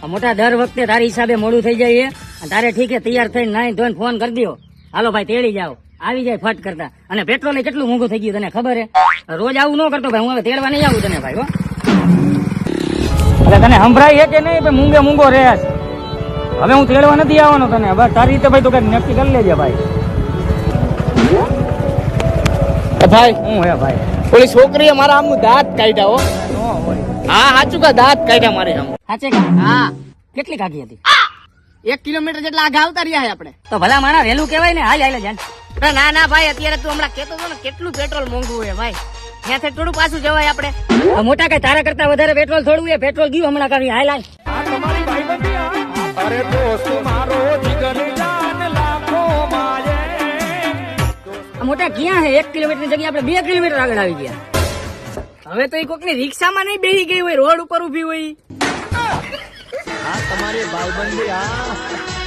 મોટા દર વખતે તારી હિસાબે મોડું થઈ જાય છે તારે ઠીક છે તૈયાર થઈને નાઈ ધોઈને ફોન કરી દો હાલો ભાઈ તેડી જાઓ આવી જાય ફટ કરતા અને પેટ્રોલ કેટલું મોંઘું થઈ ગયું તને ખબર હે રોજ આવું ન કરતો ભાઈ હું હવે તેડવા નહીં આવું તને ભાઈ હો એટલે તને સંભળાય છે કે નહીં ભાઈ મૂંગે મૂંગો રહે હવે હું તેડવા નથી આવવાનો તને બસ તારી રીતે ભાઈ તો કઈ નક્કી કરી લેજે ભાઈ ભાઈ હું હે ભાઈ ઓલી છોકરીએ મારા આમનું દાંત કાઢ્યા હો હા સાચું કા દાંત કાઢ્યા મારે આમ સાચે કા હા કેટલી કાઢી હતી 1 કિલોમીટર જેટલા આગળ આવતા રહ્યા આપણે તો ભલા માણા વહેલું કહેવાય ને હાલ હાલ જાન ના ના ભાઈ અત્યારે તું હમણાં કેતો હતો ને કેટલું પેટ્રોલ મોંઘું હોય ભાઈ ત્યાંથી થોડું પાછું જવાય આપણે મોટા કઈ તારા કરતા વધારે પેટ્રોલ થોડું એ પેટ્રોલ ગયું હમણાં કરી હાલ હાલ અરે દોસ્ત મારો જીગર જાન લાખો માયે મોટા ક્યાં હે 1 કિલોમીટર ની જગ્યાએ આપણે 2 કિલોમીટર આગળ આવી ગયા હવે તો એ કોકની રિક્ષામાં નહીં બેસી ગઈ હોય રોડ ઉપર ઉભી હોય તમારી ભાઈબંધી